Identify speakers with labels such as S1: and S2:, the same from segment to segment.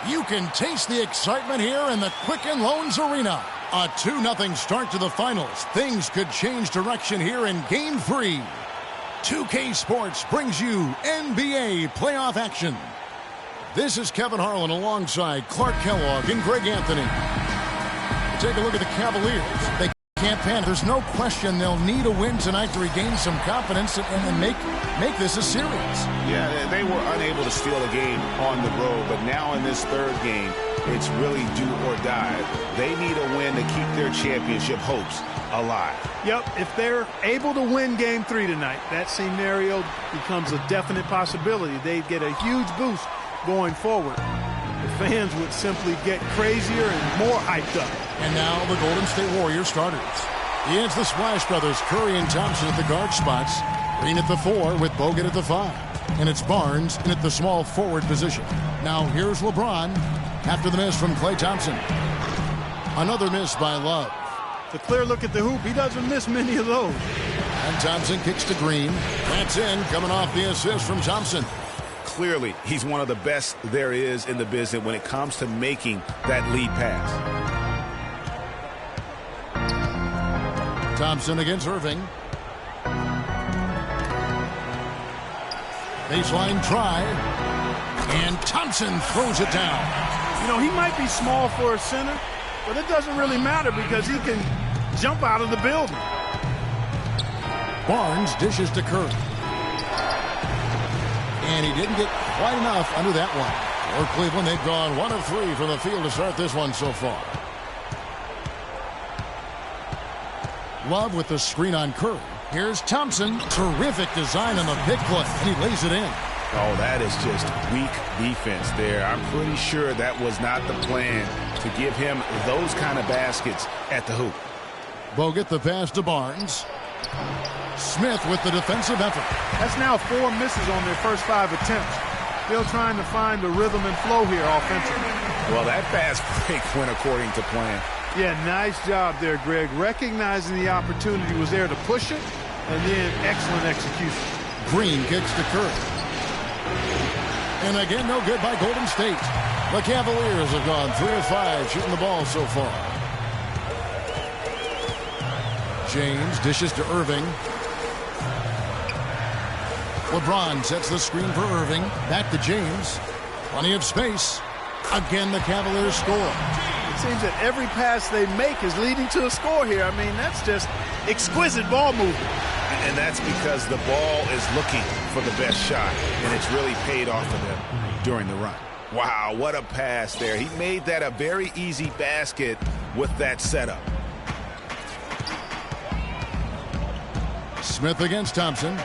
S1: You can taste the excitement here in the Quicken Loans Arena. A 2-0 start to the finals. Things could change direction here in Game 3. 2K Sports brings you NBA playoff action. This is Kevin Harlan alongside Clark Kellogg and Greg Anthony. Take a look at the Cavaliers. They can't pan. There's no question they'll need a win tonight to regain some confidence and make this a series.
S2: Yeah, they were unable to steal a game on the road, but now in this third game, it's really do or die. They need a win to keep their championship hopes alive.
S3: Yep, if they're able to win Game 3 tonight, that scenario becomes a definite possibility. They'd get a huge boost going forward. The fans would simply get crazier and more hyped up.
S1: And now the Golden State Warriors starters. It's the Splash Brothers, Curry and Thompson at the guard spots. Green at the 4 with Bogut at the 5. And it's Barnes in at the small forward position. Now here's LeBron after the miss from Klay Thompson. Another miss by Love.
S3: The clear look at the hoop. He doesn't miss many of those.
S1: And Thompson kicks to Green. That's in, coming off the assist from Thompson.
S2: Clearly, he's one of the best there is in the business when it comes to making that lead pass.
S1: Thompson against Irving. Baseline try. And Thompson throws it down.
S3: You know, he might be small for a center, but it doesn't really matter because he can jump out of the building.
S1: Barnes dishes to Curry. And he didn't get quite enough under that one. For Cleveland, they've gone 1 of 3 from the field to start this one so far. Love with the screen on Curry. Here's Thompson. Terrific design on the pick play, and he lays it in.
S2: Oh, that is just weak defense there. I'm pretty sure that was not the plan to give him those kind of baskets at the hoop.
S1: Bogut the pass to Barnes. Smith with the defensive effort.
S3: That's now 4 misses on their first 5 attempts. Still trying to find the rhythm and flow here offensively.
S2: Well, that fast break went according to plan.
S3: Yeah, nice job there, Greg. Recognizing the opportunity was there to push it, and then excellent execution.
S1: Green kicks to Curry. And again, no good by Golden State. The Cavaliers have gone 3 of 5 shooting the ball so far. James dishes to Irving. LeBron sets the screen for Irving. Back to James. Plenty of space. Again, the Cavaliers score.
S3: It seems that every pass they make is leading to a score here. I mean, that's just exquisite ball movement.
S2: And that's because the ball is looking for the best shot, and it's really paid off for them during the run. Wow, what a pass there. He made that a very easy basket with that setup.
S1: Smith against Thompson.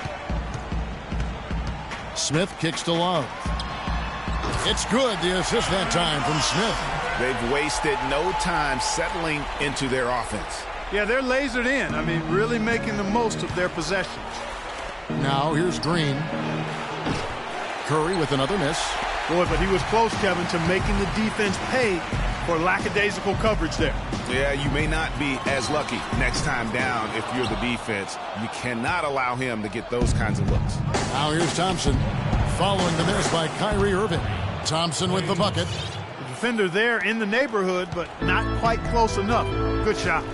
S1: Smith kicks to Love. It's good, the assist that time from Smith.
S2: They've wasted no time settling into their offense.
S3: Yeah, they're lasered in. I mean, really making the most of their possessions.
S1: Now here's Green. Curry with another miss.
S3: Boy, but he was close, Kevin, to making the defense pay for lackadaisical coverage there.
S2: Yeah, you may not be as lucky next time down if you're the defense. You cannot allow him to get those kinds of looks.
S1: Now here's Thompson. Following the miss by Kyrie Irving. Thompson with the bucket.
S3: The defender there in the neighborhood, but not quite close enough. Good shot.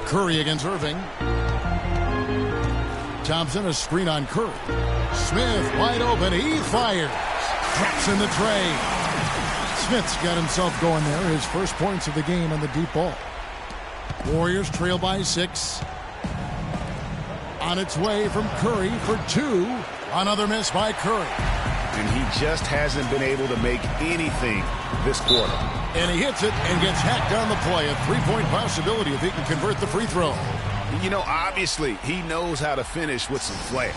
S1: Curry against Irving. Thompson a screen on Curry. Smith wide open. He fires. Traps in the tray. Smith's got himself going there. His first points of the game on the deep ball. Warriors trail by 6. On its way from Curry for 2. Another miss by Curry.
S2: And he just hasn't been able to make anything this quarter.
S1: And he hits it and gets hacked on the play. A 3-point possibility if he can convert the free throw.
S2: You know, obviously, he knows how to finish with some flair.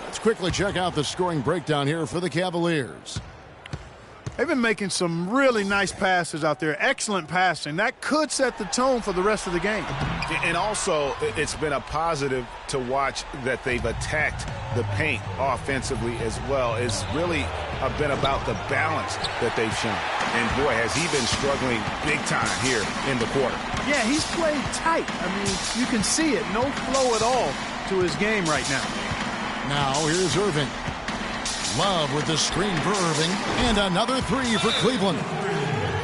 S1: Let's quickly check out the scoring breakdown here for the Cavaliers.
S3: They've been making some really nice passes out there. Excellent passing. That could set the tone for the rest of the game.
S2: And also, it's been a positive to watch that they've attacked the paint offensively as well. It's really been about the balance that they've shown. And boy, has he been struggling big time here in the quarter.
S3: Yeah, he's played tight. I mean, you can see it. No flow at all to his game right now.
S1: Now here's Irving. Love with the screen for Irving. And another three for Cleveland.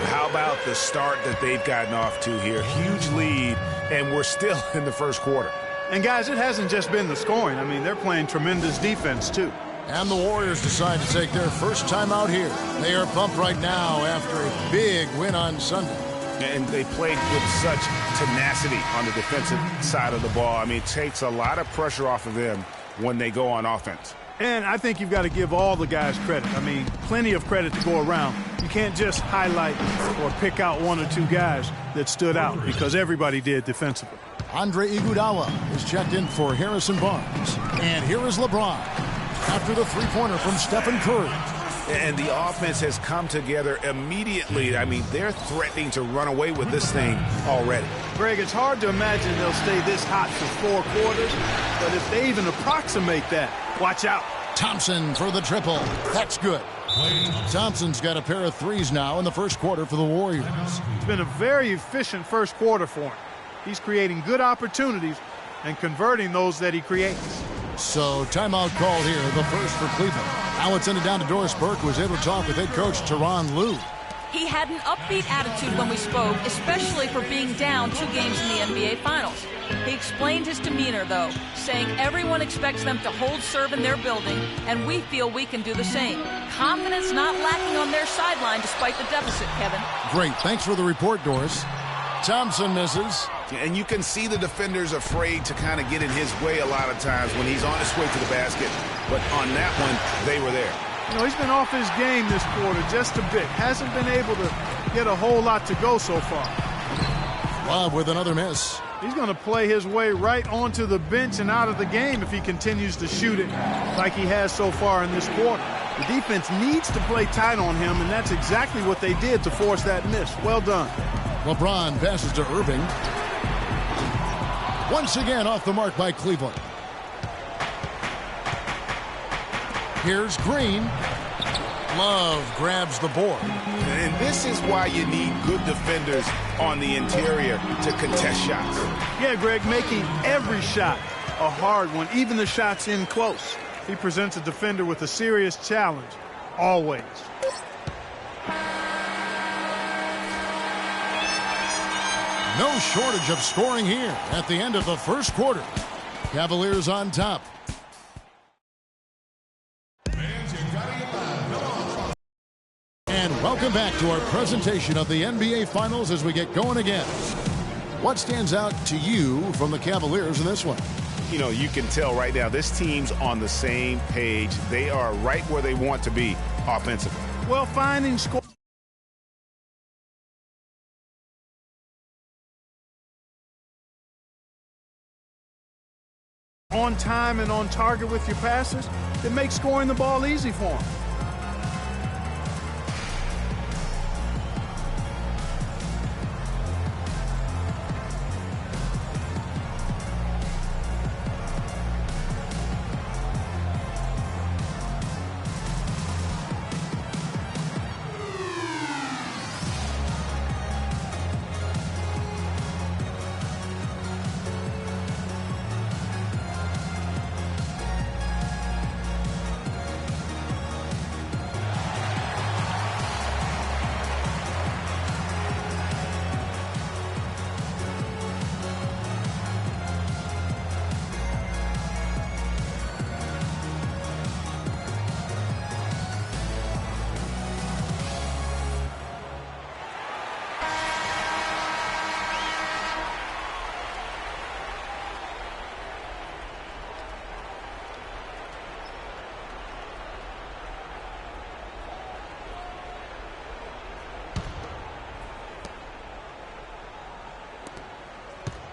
S2: How about the start that they've gotten off to here? Huge lead, and we're still in the first quarter.
S3: And guys, it hasn't just been the scoring. I mean, they're playing tremendous defense too.
S1: And the Warriors decide to take their first time out here. They are pumped right now after a big win on Sunday.
S2: And they played with such tenacity on the defensive side of the ball. I mean, it takes a lot of pressure off of them when they go on offense.
S3: And I think you've got to give all the guys credit. I mean, plenty of credit to go around. You can't just highlight or pick out one or two guys that stood out, because everybody did defensively.
S1: Andre Iguodala is checked in for Harrison Barnes. And here is LeBron after the three-pointer from Stephen Curry.
S2: And the offense has come together immediately. I mean, they're threatening to run away with this thing already.
S3: Greg, it's hard to imagine they'll stay this hot for 4 quarters, but if they even approximate that, watch out.
S1: Thompson for the triple. That's good. Thompson's got a pair of threes now in the first quarter for the Warriors.
S3: It's been a very efficient first quarter for him. He's creating good opportunities and converting those that he creates.
S1: So timeout called here, the first for Cleveland. Now it's ended down to Doris Burke, who was able to talk with head coach Tyronn Lue.
S4: He had an upbeat attitude when we spoke, especially for being down 2 games in the NBA Finals. He explained his demeanor, though, saying everyone expects them to hold serve in their building, and we feel we can do the same. Confidence not lacking on their sideline despite the deficit, Kevin.
S1: Great. Thanks for the report, Doris. Thompson misses.
S2: And you can see the defenders afraid to kind of get in his way a lot of times when he's on his way to the basket. But on that one, they were there.
S3: You know, he's been off his game this quarter just a bit. Hasn't been able to get a whole lot to go so far.
S1: Love with another miss.
S3: He's going to play his way right onto the bench and out of the game if he continues to shoot it like he has so far in this quarter. The defense needs to play tight on him, and that's exactly what they did to force that miss. Well done.
S1: LeBron passes to Irving. Once again off the mark by Cleveland. Here's Green. Love grabs the board.
S2: And this is why you need good defenders on the interior to contest shots.
S3: Yeah, Greg, making every shot a hard one, even the shots in close. He presents a defender with a serious challenge, always.
S1: No shortage of scoring here at the end of the first quarter. Cavaliers on top. And welcome back to our presentation of the NBA Finals as we get going again. What stands out to you from the Cavaliers in this one?
S2: You know, you can tell right now this team's on the same page. They are right where they want to be offensively.
S3: Well, finding score. On time and on target with your passes, it makes scoring the ball easy for them.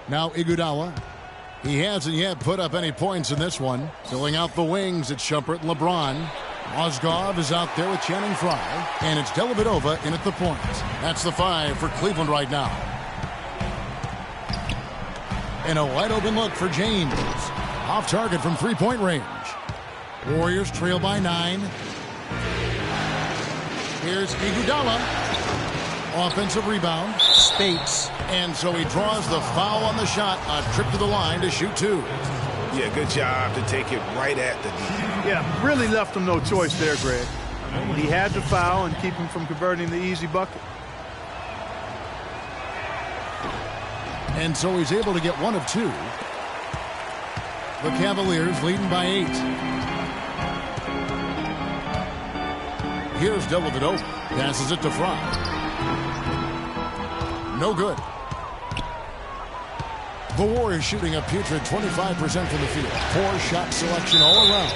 S1: Now Iguodala. He hasn't yet put up any points in this one. Filling out the wings, it's Shumpert and LeBron. Mozgov is out there with Channing Frye. And it's Dellavedova in at the point. That's the 5 for Cleveland right now. And a wide open look for James. Off target from three-point range. Warriors trail by 9. Here's Iguodala. Offensive rebound.
S5: Spates.
S1: And so he draws the foul on the shot. A trip to the line to shoot 2.
S2: Yeah, good job to take it right at the D.
S3: Yeah, really left him no choice there, Greg. He had to foul and keep him from converting the easy bucket.
S1: And so he's able to get 1 of 2. The Cavaliers leading by 8. Here's Dellavedova. Passes it to Fry. No good. The Warriors shooting a putrid 25% from the field. 4-shot selection all around.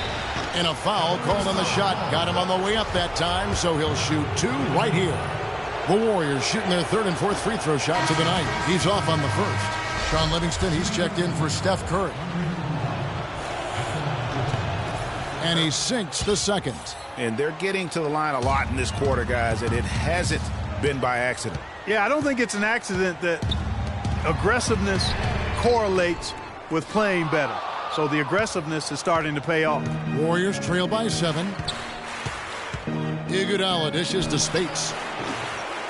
S1: And a foul called on the shot. Got him on the way up that time, so he'll shoot 2 right here. The Warriors shooting their 3rd and 4th free throw shots of the night. He's off on the 1st. Sean Livingston, he's checked in for Steph Curry. And he sinks the 2nd.
S2: And they're getting to the line a lot in this quarter, guys, and it hasn't been by accident.
S3: Yeah, I don't think it's an accident that aggressiveness correlates with playing better. So the aggressiveness is starting to pay off.
S1: Warriors trail by 7. Iguodala dishes to Spates.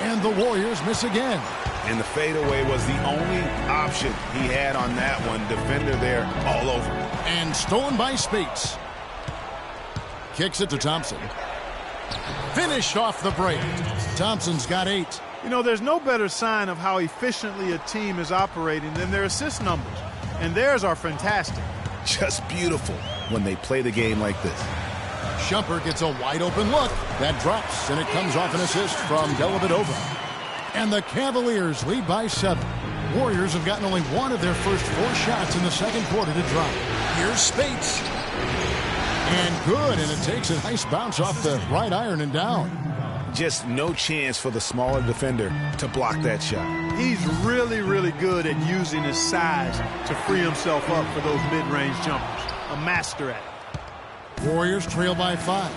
S1: And the Warriors miss again.
S2: And the fadeaway was the only option he had on that one. Defender there all over.
S1: And stolen by Spates. Kicks it to Thompson. Finished off the break. Thompson's got 8.
S3: You know, there's no better sign of how efficiently a team is operating than their assist numbers. And theirs are fantastic.
S2: Just beautiful when they play the game like this.
S1: Shumpert gets a wide open look. That drops, and it comes off an assist from Dellavedova. And the Cavaliers lead by 7. Warriors have gotten only 1 of their first 4 shots in the 2nd quarter to drop. Here's Spates. And good, and it takes a nice bounce off the right iron and down.
S2: Just no chance for the smaller defender to block that shot.
S3: He's really, really good at using his size to free himself up for those mid-range jumpers. A master at it.
S1: Warriors trail by 5.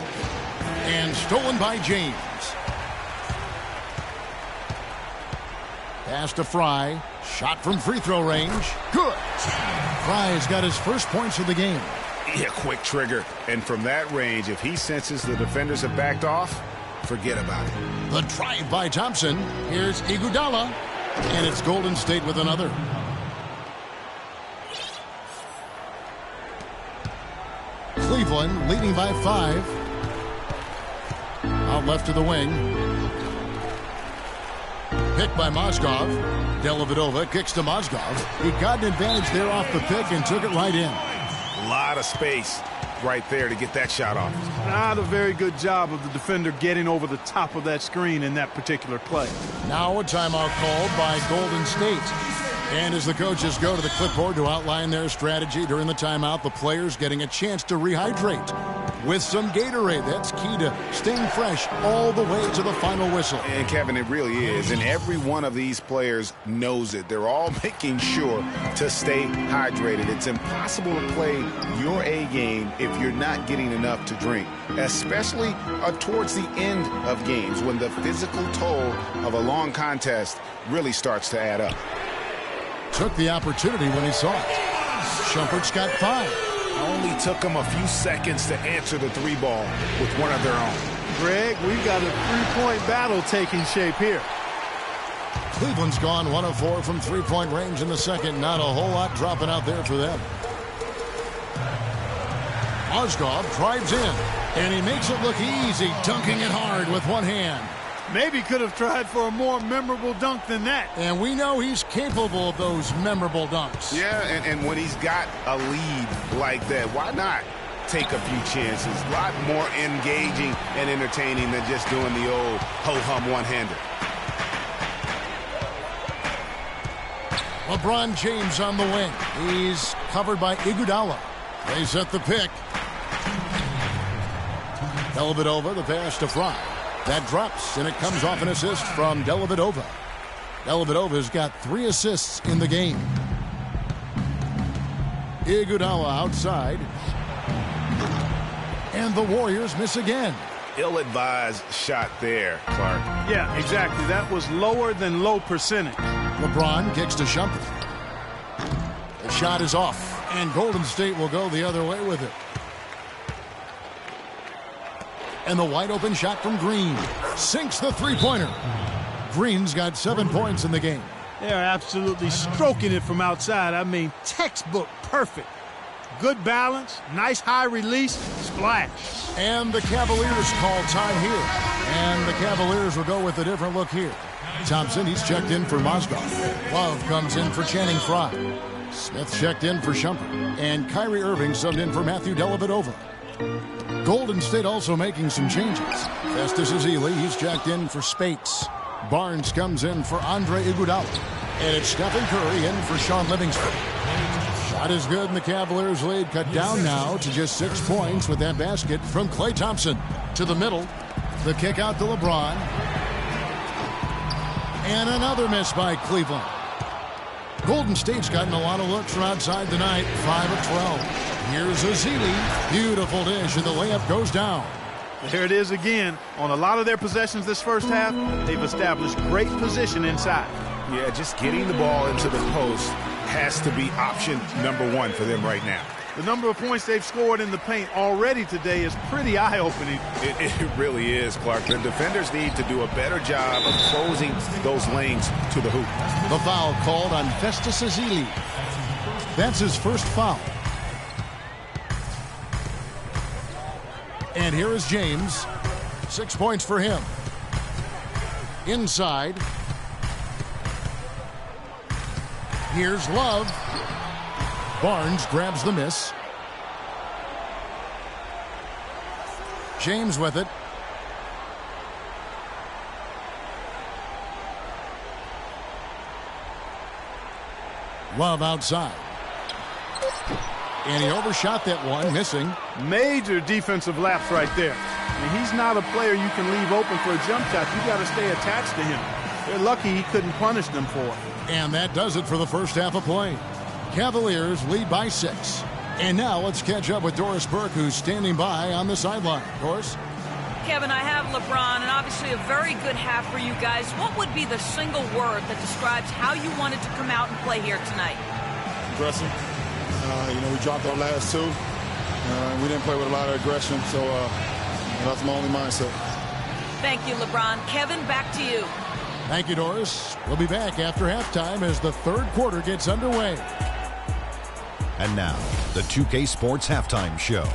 S1: And stolen by James. Pass to Fry. Shot from free throw range. Good. Fry's got his first points of the game.
S2: Yeah, quick trigger. And from that range, if he senses the defenders have backed off, forget about it.
S1: The drive by Thompson. Here's Iguodala. And it's Golden State with another. Cleveland leading by 5. Out left to the wing. Picked by Mozgov. Dellavedova kicks to Mozgov. He got an advantage there off the pick and took it right in.
S2: A lot of space right there to get that shot off.
S3: Not a very good job of the defender getting over the top of that screen in that particular play.
S1: Now a timeout called by Golden State. And as the coaches go to the clipboard to outline their strategy during the timeout, the players getting a chance to rehydrate with some Gatorade. That's key to staying fresh all the way to the final whistle.
S2: And Kevin, it really is. And every one of these players knows it. They're all making sure to stay hydrated. It's impossible to play your A game if you're not getting enough to drink, especially towards the end of games when the physical toll of a long contest really starts to add up.
S1: Took the opportunity when he saw it. Shumpert's got 5.
S2: Only took them a few seconds to answer the 3-ball with one of their own.
S3: Greg, we've got a 3-point battle taking shape here.
S1: Cleveland's gone 1 of 4 from 3-point range in the second. Not a whole lot dropping out there for them. Mozgov drives in, and he makes it look easy, dunking it hard with one hand.
S3: Maybe could have tried for a more memorable dunk than that.
S1: And we know he's capable of those memorable dunks.
S2: Yeah, and when he's got a lead like that, why not take a few chances? A lot more engaging and entertaining than just doing the old ho-hum one-hander.
S1: LeBron James on the wing. He's covered by Iguodala. They set the pick. Dellavedova, the pass to Fry. That drops, and it comes off an assist from Dellavedova. Dellavedova's got 3 assists in the game. Iguodala outside. And the Warriors miss again.
S2: Ill-advised shot there, Clark.
S3: Yeah, exactly. That was lower than low percentage.
S1: LeBron kicks to Shumpert. The shot is off, and Golden State will go the other way with it. And the wide open shot from Green sinks the 3-pointer. Green's got 7 points in the game.
S3: They're absolutely stroking it from outside. I mean, textbook perfect. Good balance, nice high release, splash.
S1: And the Cavaliers call time here. And the Cavaliers will go with a different look here. Thompson, he's checked in for Mozgov. Love comes in for Channing Frye. Smith checked in for Shumpert. And Kyrie Irving subbed in for Matthew Dellavedova. Golden State also making some changes. Festus Ezeli, he's checked in for Spates. Barnes comes in for Andre Iguodala. And it's Stephen Curry in for Sean Livingston. Shot is good, and the Cavaliers lead cut down now to just 6 points with that basket from Klay Thompson. To the middle. The kick out to LeBron. And another miss by Cleveland. Golden State's gotten a lot of looks from outside tonight. 5 of 12. Here's Ezeli. Beautiful dish, and the layup goes down.
S3: There it is again. On a lot of their possessions this first half, they've established great position inside.
S2: Yeah, just getting the ball into the post has to be option number one for them right now.
S3: The number of points they've scored in the paint already today is pretty eye-opening.
S2: It really is, Clark. The defenders need to do a better job of closing those lanes to the hoop.
S1: The foul called on Festus Ezeli. That's his first foul. And here is James. 6 points for him. Inside. Here's Love. Barnes grabs the miss. James with it. Love outside. And he overshot that one, missing.
S3: Major defensive lapse right there. And he's not a player you can leave open for a jump shot. You got to stay attached to him. They're lucky he couldn't punish them for it.
S1: And that does it for the first half of play. Cavaliers lead by 6. And now let's catch up with Doris Burke, who's standing by on the sideline. Doris?
S4: Kevin, I have LeBron, and obviously a very good half for you guys. What would be the single word that describes how you wanted to come out and play here tonight?
S5: Aggressive. We dropped our last 2. We didn't play with a lot of aggression, so that's my only mindset.
S4: Thank you, LeBron. Kevin, back to you.
S1: Thank you, Doris. We'll be back after halftime as the third quarter gets underway.
S6: And now, the 2K Sports Halftime Show.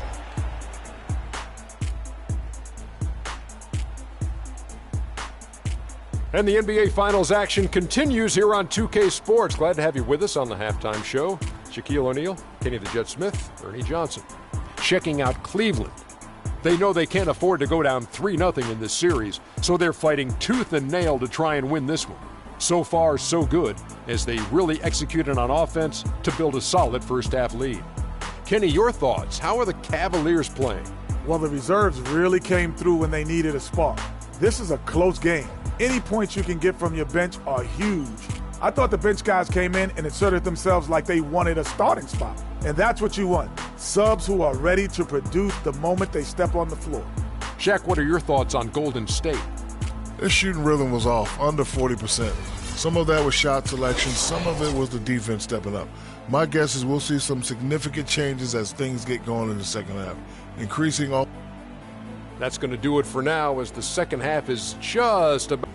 S7: And the NBA Finals action continues here on 2K Sports. Glad to have you with us on the Halftime Show. Shaquille O'Neal, Kenny the Jet Smith, Ernie Johnson. Checking out Cleveland. They know they can't afford to go down 3-0 in this series, so they're fighting tooth and nail to try and win this one. So far, so good, as they really executed on offense to build a solid first-half lead. Kenny, your thoughts? How are the Cavaliers playing?
S8: Well, the reserves really came through when they needed a spark. This is a close game. Any points you can get from your bench are huge. I thought the bench guys came in and inserted themselves like they wanted a starting spot. And that's what you want. Subs who are ready to produce the moment they step on the floor.
S7: Shaq, what are your thoughts on Golden State?
S9: Their shooting rhythm was off, under 40%. Some of that was shot selection. Some of it was the defense stepping up. My guess is we'll see some significant changes as things get going in the second half. Increasing all.
S7: That's going to do it for now, as the second half is just about.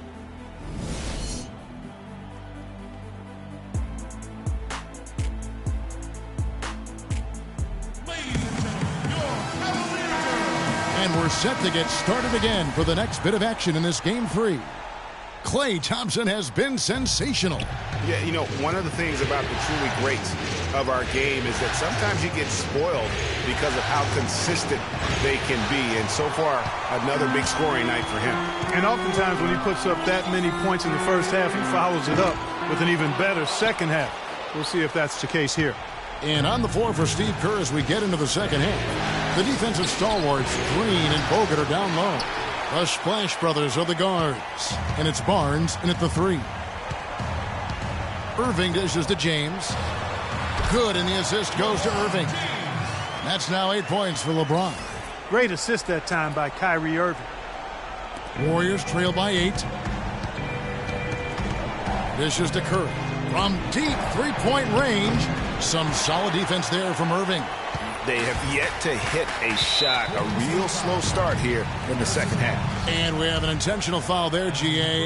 S1: And we're set to get started again for the next bit of action in this game 3. Klay Thompson has been sensational.
S2: Yeah, one of the things about the truly greats of our game is that sometimes you get spoiled because of how consistent they can be. And so far, another big scoring night for him.
S3: And oftentimes when he puts up that many points in the first half, he follows it up with an even better second half. We'll see if that's the case here.
S1: And on the floor for Steve Kerr as we get into the second half. The defensive stalwarts, Green and Bogut, are down low. The Splash Brothers are the guards. And it's Barnes in at the 3. Irving dishes to James. Good, and the assist goes to Irving. That's now 8 points for LeBron.
S3: Great assist that time by Kyrie Irving.
S1: Warriors trail by 8. Dishes to Curry. From deep three-point range. Some solid defense there from Irving.
S2: They have yet to hit a shot. A real slow start here in the second half.
S1: And we have an intentional foul there, GA.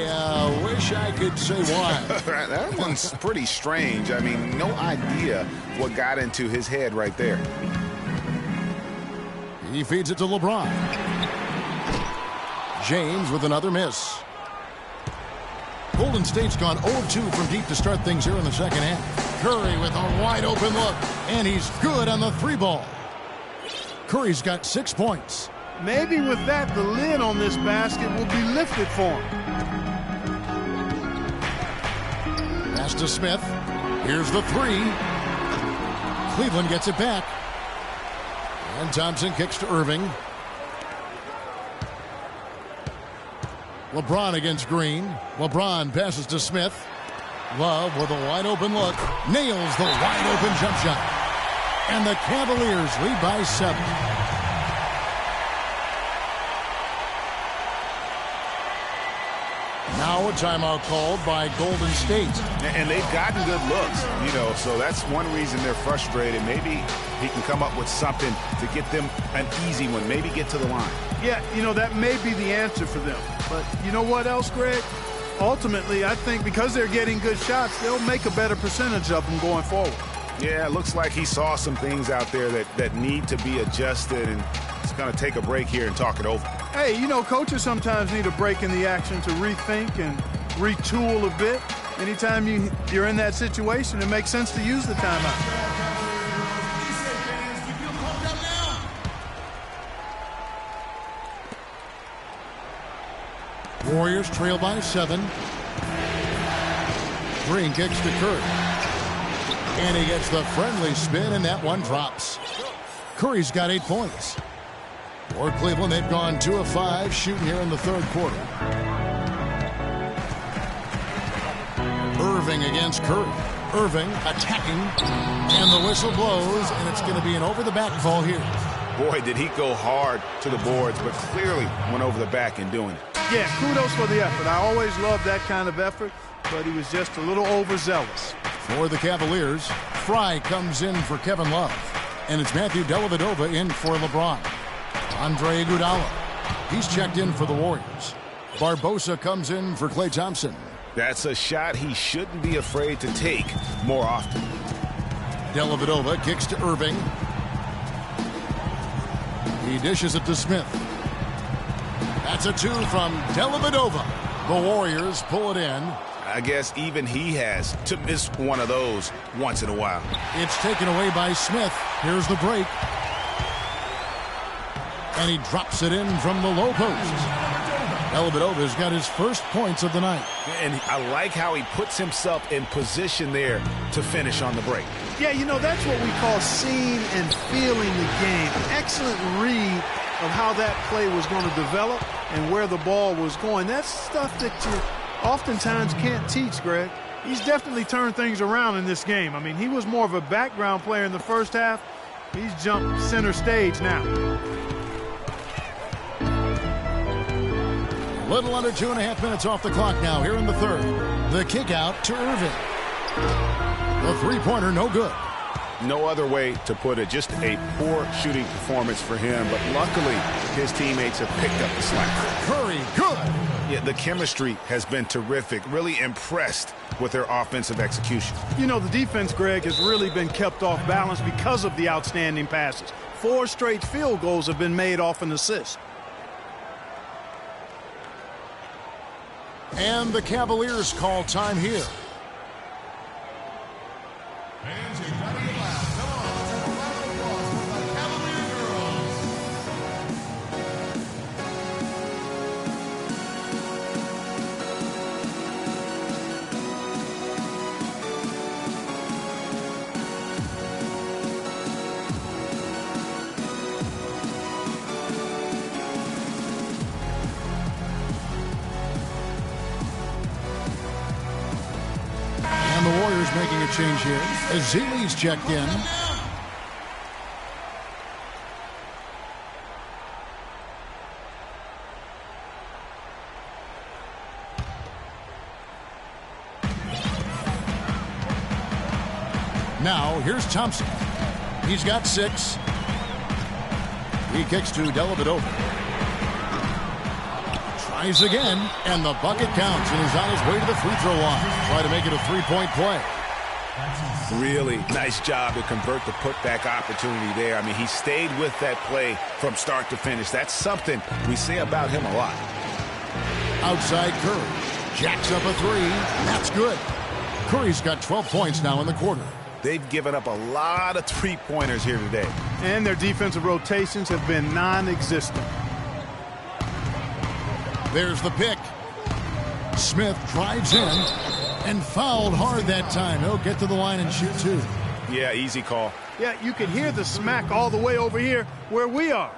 S1: Wish I could say why.
S2: That one's pretty strange. I mean, no idea what got into his head right there.
S1: He feeds it to LeBron. James with another miss. Golden State's gone 0-2 from deep to start things here in the second half. Curry with a wide open look, and he's good on the 3-ball. Curry's got 6 points.
S3: Maybe with that, the lid on this basket will be lifted for him.
S1: Pass to Smith. Here's the 3. Cleveland gets it back. And Thompson kicks to Irving. LeBron against Green. LeBron passes to Smith. Love with a wide open look. Nails the wide open jump shot. And the Cavaliers lead by 7. Now a timeout called by Golden State.
S2: And they've gotten good looks, you know, so that's one reason they're frustrated. Maybe he can come up with something to get them an easy one, maybe get to the line.
S3: Yeah, you know, that may be the answer for them. But you know what else, Greg? Ultimately, I think because they're getting good shots, they'll make a better percentage of them going forward.
S2: Yeah, it looks like he saw some things out there that need to be adjusted, and he's going to take a break here and talk it over.
S3: Hey, you know, coaches sometimes need a break in the action to rethink and retool a bit. Anytime you're in that situation, it makes sense to use the timeout.
S1: Warriors trail by 7. Green kicks to Curry. And he gets the friendly spin, and that one drops. Curry's got 8 points. For Cleveland, they've gone 2 of 5 shooting here in the third quarter. Irving against Curry. Irving attacking, and the whistle blows, and it's going to be an over-the-back call here.
S2: Boy, did he go hard to the boards, but clearly went over the back in doing it.
S3: Yeah, kudos for the effort. I always love that kind of effort, but he was just a little overzealous.
S1: For the Cavaliers, Fry comes in for Kevin Love, and it's Matthew Dellavedova in for LeBron. Andre Iguodala, he's checked in for the Warriors. Barbosa comes in for Klay Thompson.
S2: That's a shot he shouldn't be afraid to take more often.
S1: Dellavedova kicks to Irving. He dishes it to Smith. That's a 2 from Dellavedova. The Warriors pull it in.
S2: I guess even he has to miss one of those once in a while.
S1: It's taken away by Smith. Here's the break. And he drops it in from the low post. Dellavedova's got his first points of the night.
S2: And I like how he puts himself in position there to finish on the break.
S3: Yeah, you know, that's what we call seeing and feeling the game. Excellent read of how that play was going to develop and where the ball was going. That's stuff that you oftentimes can't teach, Greg. He's definitely turned things around in this game. I mean, he was more of a background player in the first half. He's jumped center stage now.
S1: Little under 2.5 minutes off the clock now here in the third. The kick out to Irving. The three-pointer no good.
S2: No other way to put it. Just a poor shooting performance for him. But luckily, his teammates have picked up the slack.
S1: Curry, good.
S2: Yeah, the chemistry has been terrific. Really impressed with their offensive execution.
S3: You know, the defense, Greg, has really been kept off balance because of the outstanding passes. 4 straight field goals have been made off an assist.
S1: And the Cavaliers call time here. And the Warriors making a change here as Zeeley's checked in. Now here's Thompson. He's got 6. He kicks to Dellavedova. Tries again, and the bucket counts, and he's on his way to the free throw line. Try to make it a three-point play.
S2: Really nice job to convert the putback opportunity there. I mean, he stayed with that play from start to finish. That's something we say about him a lot.
S1: Outside Curry. Jacks up a three. That's good. Curry's got 12 points now in the quarter.
S2: They've given up a lot of three-pointers here today.
S3: And their defensive rotations have been non-existent.
S1: There's the pick. Smith drives in and fouled hard that time. He'll get to the line and shoot two.
S2: Yeah, easy call.
S3: Yeah, you can hear the smack all the way over here where we are.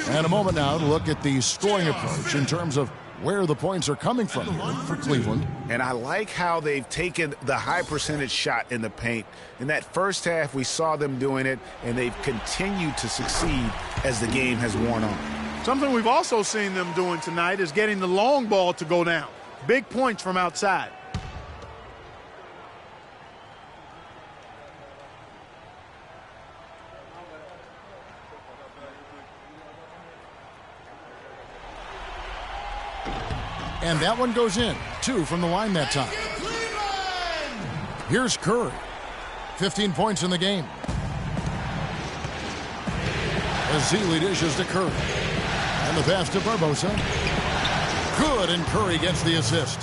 S1: And a moment now to look at the scoring approach in terms of where the points are coming from here for Cleveland.
S2: And I like how they've taken the high percentage shot in the paint. In that first half, we saw them doing it, and they've continued to succeed as the game has worn on.
S3: Something we've also seen them doing tonight is getting the long ball to go down. Big points from outside.
S1: And that one goes in. 2 from the line that time. Here's Curry. 15 points in the game. Azili dishes to Curry. And the pass to Barbosa. Good, and Curry gets the assist.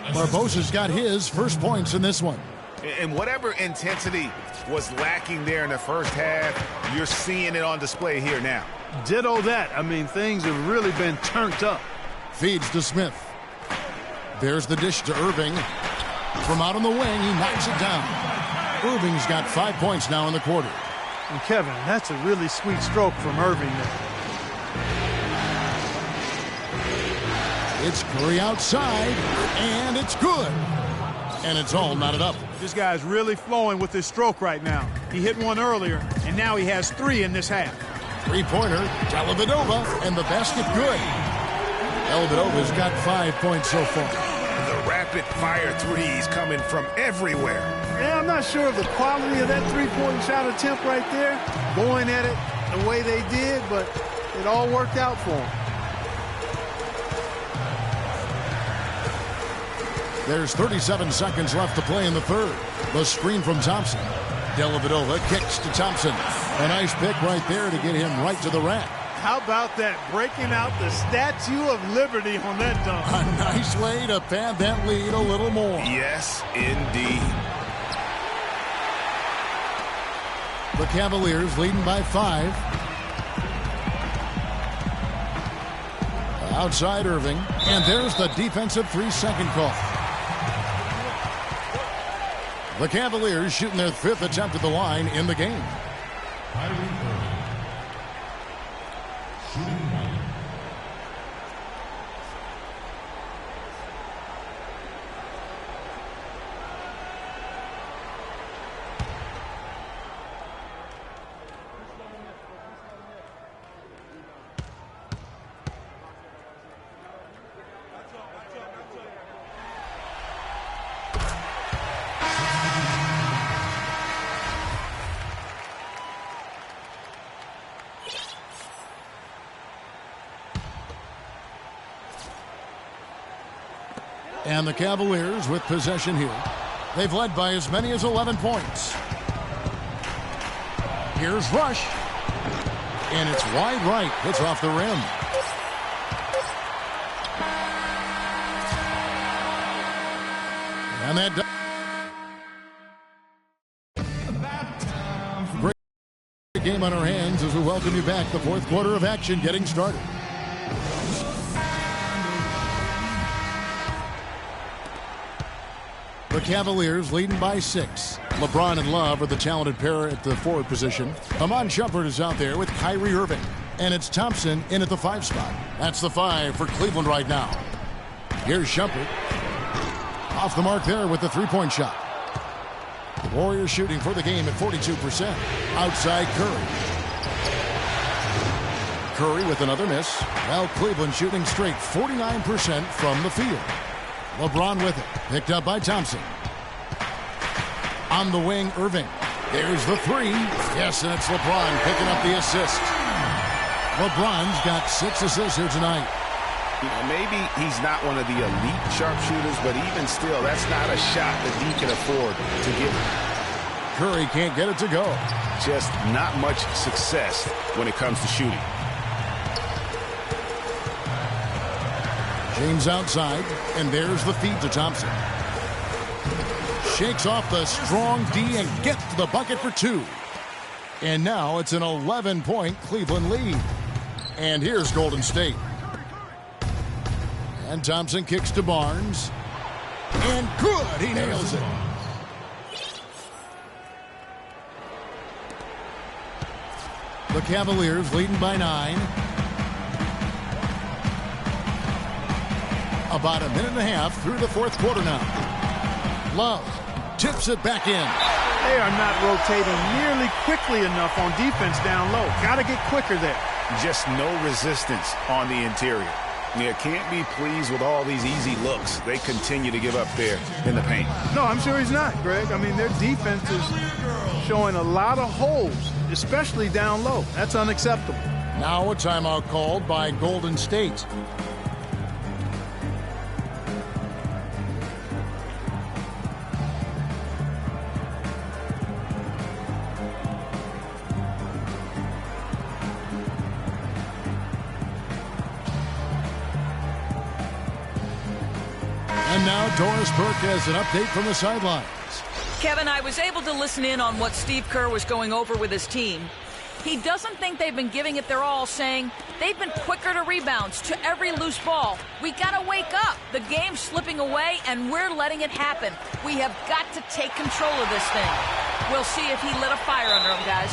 S1: Barbosa's got his first points in this one.
S2: And whatever intensity was lacking there in the first half, you're seeing it on display here now.
S3: Ditto that. I mean, things have really been turned up.
S1: Feeds to Smith. There's the dish to Irving. From out on the wing, he knocks it down. Irving's got 5 points now in the quarter.
S3: And Kevin, that's a really sweet stroke from Irving there.
S1: It's Curry outside, and it's good. And it's all knotted up.
S3: This guy's really flowing with his stroke right now. He hit one earlier, and now he has 3 in this half.
S1: Three-pointer, Dellavedova, and the basket good. Dellavedova's got 5 points so far.
S2: The rapid-fire threes coming from everywhere.
S3: Yeah, I'm not sure of the quality of that three-point shot attempt right there, going at it the way they did, but it all worked out for them.
S1: There's 37 seconds left to play in the third. The screen from Thompson. Dellavedova kicks to Thompson. A nice pick right there to get him right to the rack.
S3: How about that, breaking out the Statue of Liberty on that dunk?
S1: A nice way to pad that lead a little more.
S2: Yes, indeed.
S1: The Cavaliers leading by 5. Outside Irving. And there's the defensive 3-second call. The Cavaliers shooting their 5th attempt at the line in the game. And the Cavaliers with possession here. They've led by as many as 11 points. Here's Rush. And it's wide right. Hits off the rim. And that great game on our hands as we welcome you back. The fourth quarter of action getting started. The Cavaliers leading by 6. LeBron and Love are the talented pair at the forward position. Amon Shumpert is out there with Kyrie Irving. And it's Thompson in at the 5 spot. That's the 5 for Cleveland right now. Here's Shumpert. Off the mark there with the 3-point shot. The Warriors shooting for the game at 42%. Outside Curry. Curry with another miss. Well, Cleveland shooting straight 49% from the field. LeBron with it. Picked up by Thompson. On the wing, Irving. There's the three. Yes, and it's LeBron picking up the assist. LeBron's got 6 assists here tonight.
S2: You know, maybe he's not one of the elite sharpshooters, but even still, that's not a shot that he can afford to give.
S1: Curry can't get it to go.
S2: Just not much success when it comes to shooting.
S1: James outside, and there's the feed to Thompson. Shakes off the strong D and gets to the bucket for 2. And now it's an 11-point Cleveland lead. And here's Golden State. And Thompson kicks to Barnes. And good, he nails it. The Cavaliers leading by 9. About a minute and a half through the fourth quarter now. Love tips it back in.
S3: They are not rotating nearly quickly enough on defense down low. Got to get quicker there.
S2: Just no resistance on the interior. You can't be pleased with all these easy looks. They continue to give up there in the paint.
S3: No, I'm sure he's not, Greg. I mean, their defense is showing a lot of holes, especially down low. That's unacceptable.
S1: Now a timeout called by Golden State. And now Doris Burke has an update from the sidelines.
S4: Kevin, I was able to listen in on what Steve Kerr was going over with his team. He doesn't think they've been giving it their all, saying they've been quicker to rebounds, to every loose ball. We got to wake up. The game's slipping away, and we're letting it happen. We have got to take control of this thing. We'll see if he lit a fire under him, guys.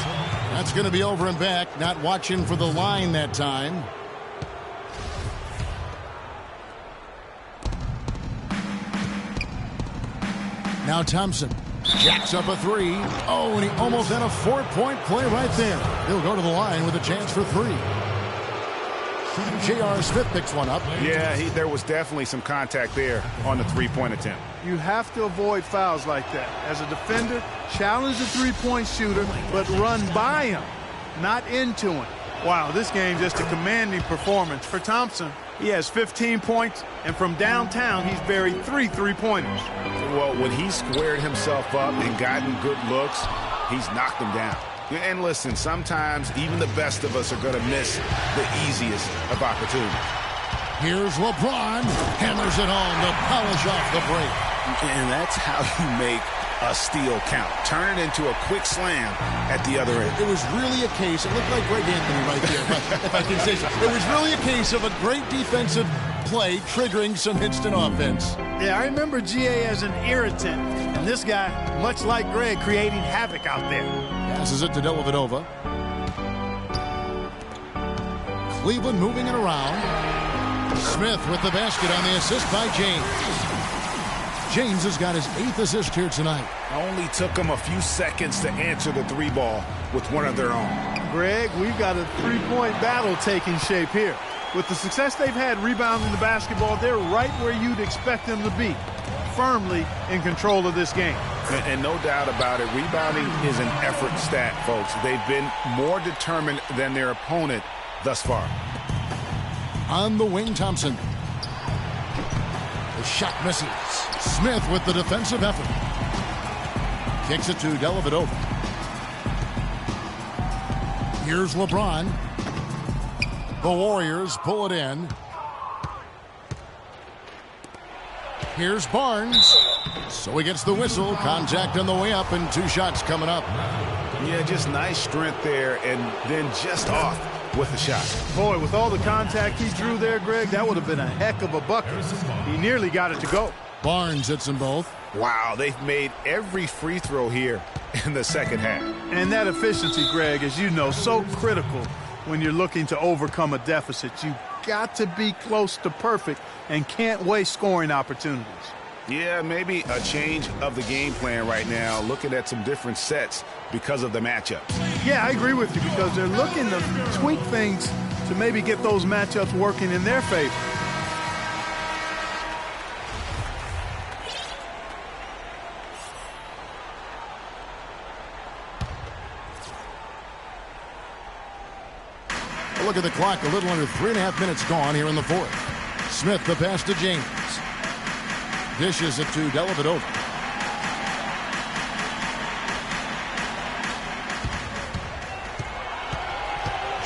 S1: That's going to be over and back, not watching for the line that time. Now Thompson jacks up a 3. Oh, and he almost had a 4-point play right there. He'll go to the line with a chance for 3. J.R. Smith picks one up.
S2: Yeah, there was definitely some contact there on the three-point attempt.
S3: You have to avoid fouls like that. As a defender, challenge the three-point shooter, but run by him, not into him. Wow, this game just a commanding performance. For Thompson, he has 15 points, and from downtown, he's buried 3 three-pointers.
S2: Well, when he squared himself up and gotten good looks, he's knocked them down. And listen, sometimes even the best of us are going to miss the easiest of opportunities.
S1: Here's LeBron. Hammers it home to polish off the break.
S2: And that's how you make a steal count. Turn it into a quick slam at the other end.
S1: It was really a case, it looked like Greg Anthony right there, if I can say so. It was really a case of a great defensive play triggering some instant offense.
S3: Yeah, I remember GA as an irritant. And this guy, much like Greg, creating havoc out there.
S1: Passes it to Dellavedova. Cleveland moving it around. Smith with the basket on the assist by James. James has got his 8th assist here tonight.
S2: Only took them a few seconds to answer the 3-ball with one of their own.
S3: Greg, we've got a 3-point battle taking shape here. With the success they've had rebounding the basketball, they're right where you'd expect them to be, firmly in control of this game.
S2: And no doubt about it, rebounding is an effort stat, folks. They've been more determined than their opponent thus far.
S1: On the wing, Thompson. The shot misses. Smith with the defensive effort. Kicks it to Dellavedova. Here's LeBron. The Warriors pull it in. Here's Barnes. So he gets the whistle. Contact on the way up and 2 shots coming up.
S2: Yeah, just nice strength there and then just off with the shot.
S3: Boy, with all the contact he drew there, Greg, that would have been a heck of a bucket. He nearly got it to go.
S1: Barnes hits them both.
S2: Wow, they've made every free throw here in the second half.
S3: And that efficiency, Greg, as you know, so critical when you're looking to overcome a deficit. You've got to be close to perfect and can't waste scoring opportunities.
S2: Yeah, maybe a change of the game plan right now, looking at some different sets because of the matchups.
S3: Yeah, I agree with you because they're looking to tweak things to maybe get those matchups working in their favor.
S1: look at the clock. A little under 3.5 minutes gone here in the fourth. Smith, the pass to James. Dishes it to Dellavedova.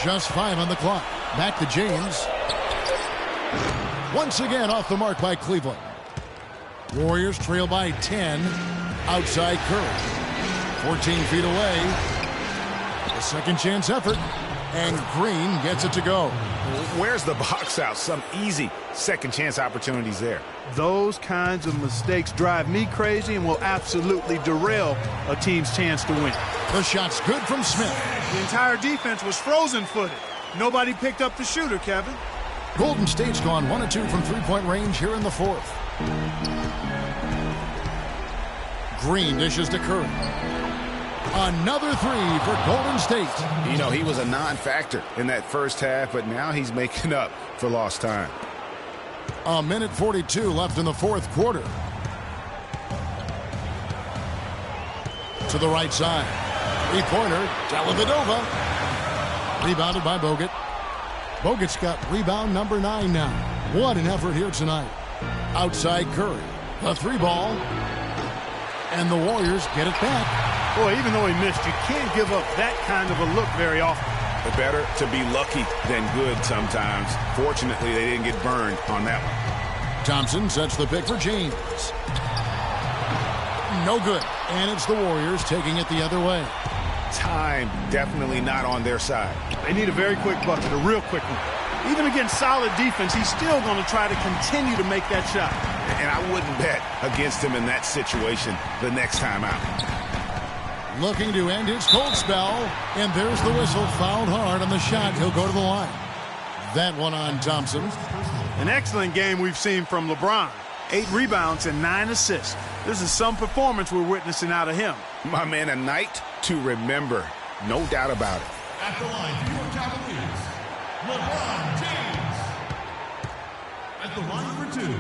S1: Just 5 on the clock. Back to James. Once again off the mark by Cleveland. Warriors trail by 10. Outside Curry. 14 feet away. A second chance effort. And Green gets it to go.
S2: Where's the box out? Some easy second chance opportunities there.
S3: Those kinds of mistakes drive me crazy and will absolutely derail a team's chance to win.
S1: The shot's good from Smith.
S3: The entire defense was frozen-footed. Nobody picked up the shooter, Kevin.
S1: Golden State's gone 1 of 2 from three-point range here in the fourth. Green dishes to Curry. Another three for Golden State.
S2: You know, he was a non-factor in that first half, but now he's making up for lost time.
S1: A minute 42 left in the fourth quarter. To the right side. Three-pointer, Dellavedova. Rebounded by Bogut. Bogut's got rebound number 9 now. What an effort here tonight. Outside Curry. A three ball. And the Warriors get it back.
S3: Boy, even though he missed, you can't give up that kind of a look very often.
S2: Better to be lucky than good sometimes. Fortunately, they didn't get burned on that one.
S1: Thompson sets the pick for James. No good. And it's the Warriors taking it the other way.
S2: Time definitely not on their side.
S3: They need a very quick bucket, a real quick one. Even against solid defense, he's still going to try to continue to make that shot.
S2: And I wouldn't bet against him in that situation the next time out.
S1: Looking to end his cold spell. And there's the whistle. Fouled hard on the shot. He'll go to the line. That one on Thompson.
S3: An excellent game we've seen from LeBron. 8 rebounds and 9 assists. This is some performance we're witnessing out of him.
S2: My man, a night to remember. No doubt about it.
S10: At the line for your Cavaliers, LeBron James. At the line for 2.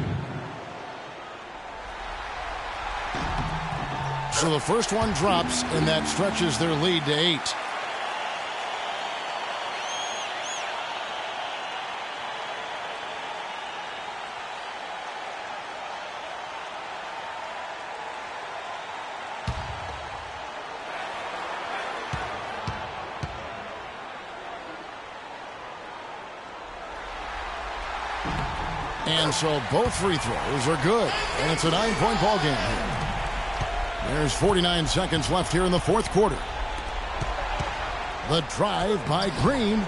S1: So the first one drops, and that stretches their lead to 8. And so both free throws are good, and it's a 9-point ball game here. There's 49 seconds left here in the fourth quarter. The drive by Green.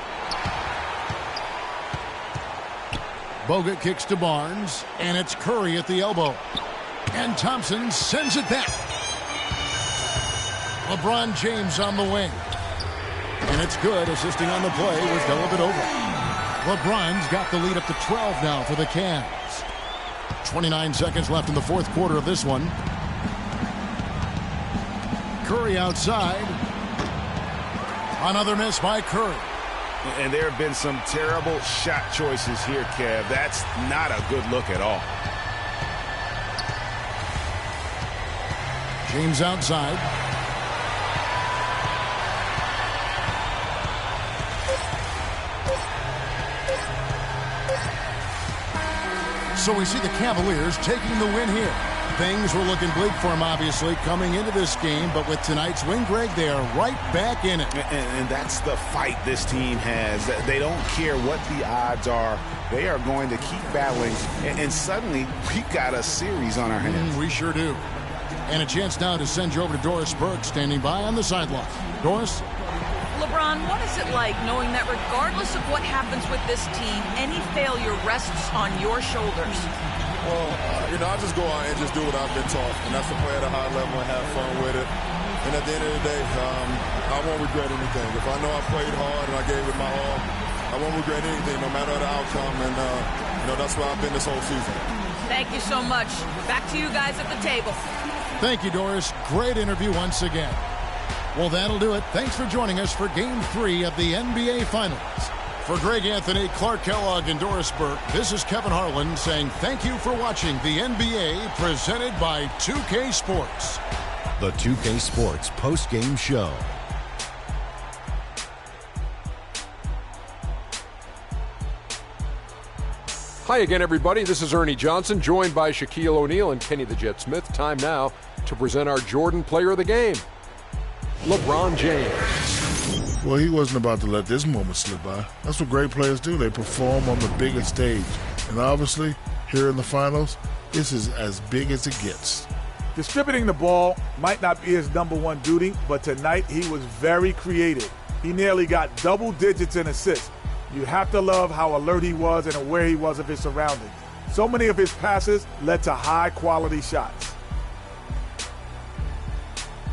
S1: Bogut kicks to Barnes, and it's Curry at the elbow. And Thompson sends it back. LeBron James on the wing. And it's good. Assisting on the play was Dellavedova. LeBron's got the lead up to 12 now for the Cavs. 29 seconds left in the fourth quarter of this one. Curry outside. Another miss by Curry.
S2: And there have been some terrible shot choices here, Kev. That's not a good look at all.
S1: James outside. So we see the Cavaliers taking the win here. Things were looking bleak for them, obviously, coming into this game. But with tonight's win, Greg, they are right back in it.
S2: And that's the fight this team has. They don't care what the odds are. They are going to keep battling. And suddenly, we got a series on our hands.
S1: We sure do. And a chance now to send you over to Doris Burke, standing by on the sideline. Doris?
S4: LeBron, what is it like knowing that regardless of what happens with this team, any failure rests on your shoulders?
S5: Well, I just go out and just do what I've been taught, and that's to play at a high level and have fun with it. And at the end of the day, I won't regret anything. If I know I played hard and I gave it my all, I won't regret anything, no matter the outcome. And, that's where I've been this whole season.
S4: Thank you so much. Back to you guys at the table.
S1: Thank you, Doris. Great interview once again. Well, that'll do it. Thanks for joining us for Game 3 of the NBA Finals. For Greg Anthony, Clark Kellogg, and Doris Burke, this is Kevin Harlan saying thank you for watching the NBA presented by 2K Sports.
S6: The 2K Sports post-game show.
S7: Hi again, everybody. This is Ernie Johnson, joined by Shaquille O'Neal and Kenny the Jet Smith. Time now to present our Jordan Player of the Game, LeBron James.
S9: Well, he wasn't about to let this moment slip by. That's what great players do. They perform on the biggest stage. And obviously, here in the finals, this is as big as it gets.
S8: Distributing the ball might not be his number one duty, but tonight he was very creative. He nearly got double digits in assists. You have to love how alert he was and aware he was of his surroundings. So many of his passes led to high-quality shots.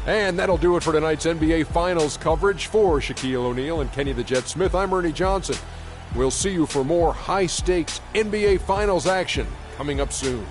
S7: And that'll do it for tonight's NBA Finals coverage. For Shaquille O'Neal and Kenny the Jet Smith, I'm Ernie Johnson. We'll see you for more high-stakes NBA Finals action coming up soon.